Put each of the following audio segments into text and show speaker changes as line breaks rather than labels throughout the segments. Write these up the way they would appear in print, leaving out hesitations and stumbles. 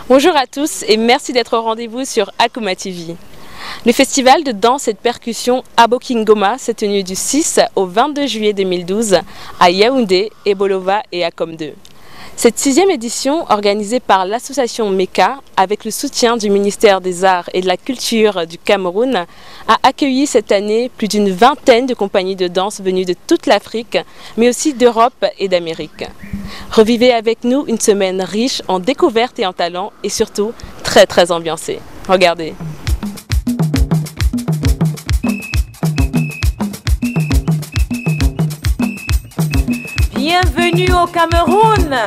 Bonjour à tous et merci d'être au rendez-vous sur Akuma TV. Le festival de danse et de percussion Aboki Ngoma s'est tenu du 6 au 22 juillet 2012 à Yaoundé, Ebolova et Akom 2. Cette 6e édition, organisée par l'association MECA, avec le soutien du ministère des Arts et de la Culture du Cameroun, a accueilli cette année plus d'une vingtaine de compagnies de danse venues de toute l'Afrique, mais aussi d'Europe et d'Amérique. Revivez avec nous une semaine riche en découvertes et en talents, et surtout très ambiancée. Regardez.
Bienvenue au Cameroun.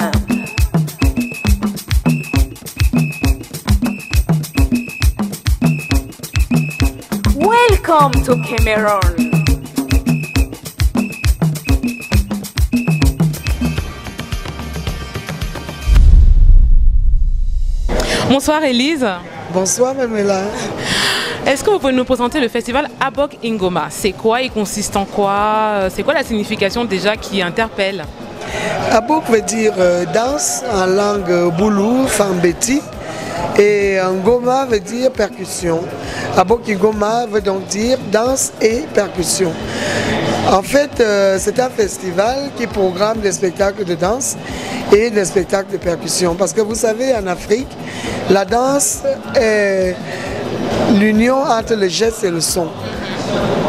Welcome to Cameroon.
Bonsoir Élise.
Bonsoir Manuela.
Est-ce que vous pouvez nous présenter le festival Aboki Ngoma? C'est quoi? Il consiste en quoi? C'est quoi la signification déjà qui interpelle?
Abok veut dire danse en langue boulou, fambeti. Et Ngoma veut dire percussion. Aboki Ngoma veut donc dire danse et percussion. En fait, c'est un festival qui programme des spectacles de danse et des spectacles de percussion. Parce que vous savez, en Afrique, la danse est l'union entre le geste et le son.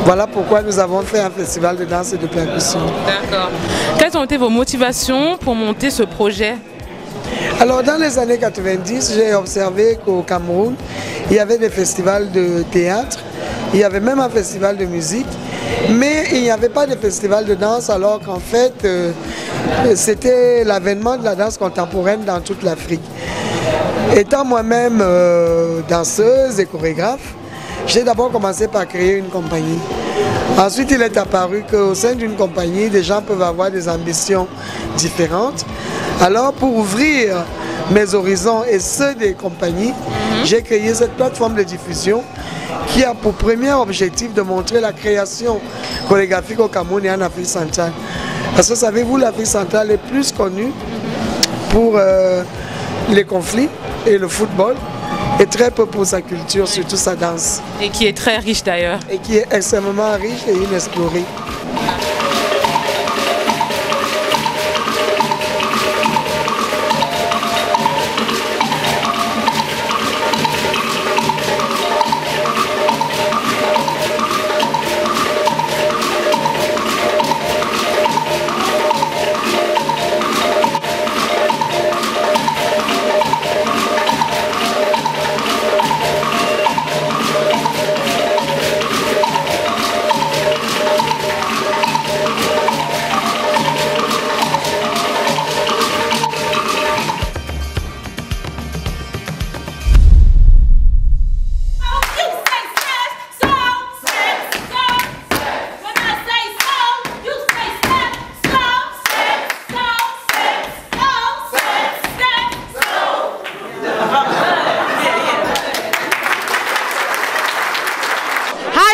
Voilà pourquoi nous avons fait un festival de danse et de percussion.
D'accord. Quelles ont été vos motivations pour monter ce projet?
Alors dans les années 90, j'ai observé qu'au Cameroun, il y avait des festivals de théâtre, il y avait même un festival de musique, mais il n'y avait pas de festival de danse alors qu'en fait, c'était l'avènement de la danse contemporaine dans toute l'Afrique. Étant moi-même danseuse et chorégraphe, j'ai d'abord commencé par créer une compagnie. Ensuite, il est apparu qu'au sein d'une compagnie, des gens peuvent avoir des ambitions différentes. Alors, pour ouvrir mes horizons et ceux des compagnies, j'ai créé cette plateforme de diffusion qui a pour premier objectif de montrer la création chorégraphique au Cameroun et en Afrique centrale. Parce que savez-vous, l'Afrique centrale est plus connue pour les conflits et le football, et très peu pour sa culture, surtout sa danse.
Et qui est très riche d'ailleurs.
Et qui est extrêmement riche et inexplorée.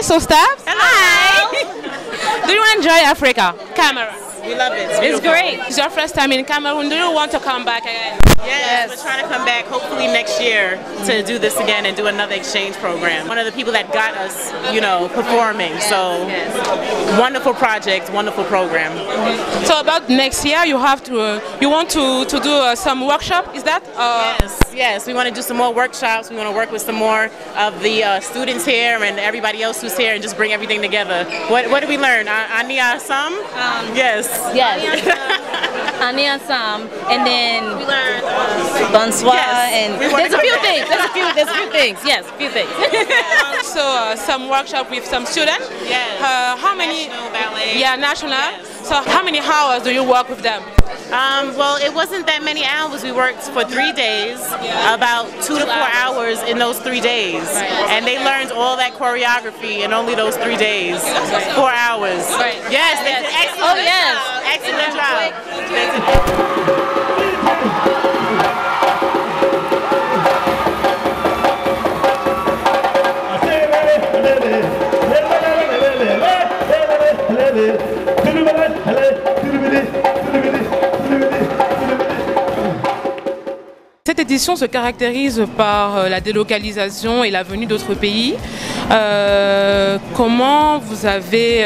So Stabs?
Hi.
Do you enjoy Africa? Cameroon?
We love it.
It's great. It's your first time in Cameroon. Do you want to come back again?
Yes, we're trying to come back hopefully next year to do this again and do another exchange program. One of the people that got us, you know, performing. So wonderful project, wonderful program.
So about next year, you have to, you want to do some workshop, is that?
Yes, we want to do some more workshops. We want to work with some more of the students here and everybody else who's here and just bring everything together. What did we learn? Ania Sam? Yes.
Ania Sam, and then
We learned
bonsoir,
yes.
and
We wanna
there's a
come
few
back.
things. There's a few things. Yes, a few things.
So some workshop with some students.
Yes.
How many?
National ballet.
Yeah, national.
Yes.
So how many hours do you work with them?
Well, it wasn't that many hours. We worked for 3 days, about 2 to 4 hours in those 3 days. And they learned all that choreography in only those 3 days, 4 hours. Yes, they did excellent.
Oh, yes.
Excellent job. They did
édition se caractérise par la délocalisation et la venue d'autres pays. Comment vous avez,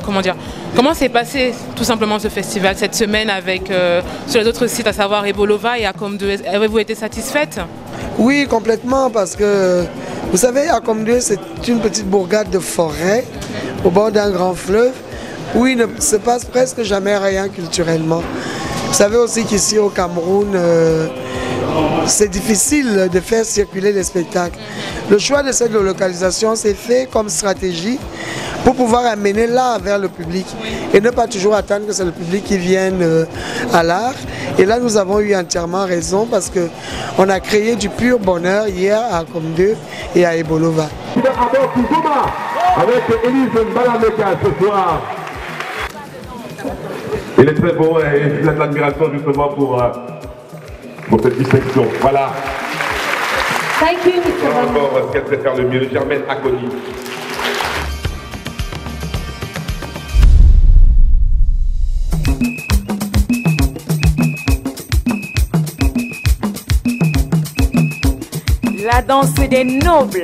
comment s'est passé tout simplement ce festival cette semaine avec sur les autres sites, à savoir Ebolova et Acom 2? Avez-vous été satisfaite?
Oui, complètement, parce que vous savez, Acom 2, c'est une petite bourgade de forêt au bord d'un grand fleuve où il ne se passe presque jamais rien culturellement. Vous savez aussi qu'ici au Cameroun, c'est difficile de faire circuler les spectacles. Le choix de cette localisation s'est fait comme stratégie pour pouvoir amener l'art vers le public et ne pas toujours attendre que c'est le public qui vienne à l'art. Et là, nous avons eu entièrement raison parce qu'on a créé du pur bonheur hier à Acom 2 et à Ebolova.
Avec Élise Mbalameka ce soir. Il est très beau et il a de l'admiration justement pour cette distinction. Voilà.
Thank you, Mr.
Encore ce qu'elle sait faire le mieux, Germaine Aconi.
La danse des nobles.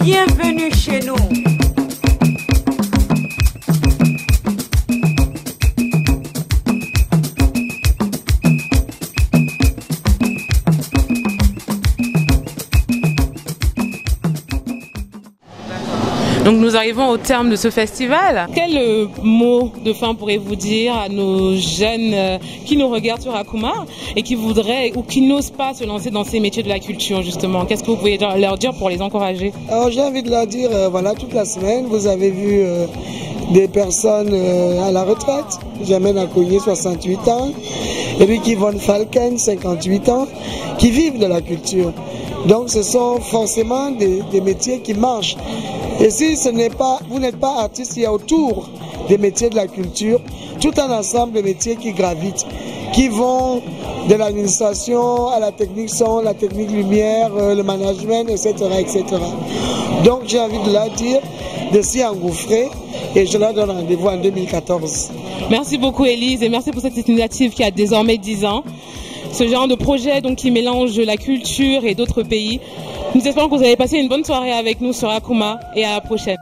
Bienvenue chez nous.
Donc nous arrivons au terme de ce festival. Quel mot de fin pourrez-vous dire à nos jeunes qui nous regardent sur Akuma et qui voudraient ou qui n'osent pas se lancer dans ces métiers de la culture justement? Qu'est-ce que vous pouvez leur dire pour les encourager?
Alors j'ai envie de leur dire, voilà, toute la semaine, vous avez vu des personnes à la retraite, Germaine Aconi, 68 ans, et puis Yvonne Falken, 58 ans, qui vivent de la culture. Donc ce sont forcément des métiers qui marchent. Et si vous n'êtes pas artiste, il y a autour des métiers de la culture tout un ensemble de métiers qui gravitent, qui vont de l'administration à la technique son, la technique lumière, le management, etc., etc. Donc j'ai envie de leur dire de s'y engouffrer et je leur donne rendez-vous en 2014.
Merci beaucoup Élise et merci pour cette initiative qui a désormais 10 ans. Ce genre de projet donc, qui mélange la culture et d'autres pays. Nous espérons que vous avez passé une bonne soirée avec nous sur Akuma et à la prochaine.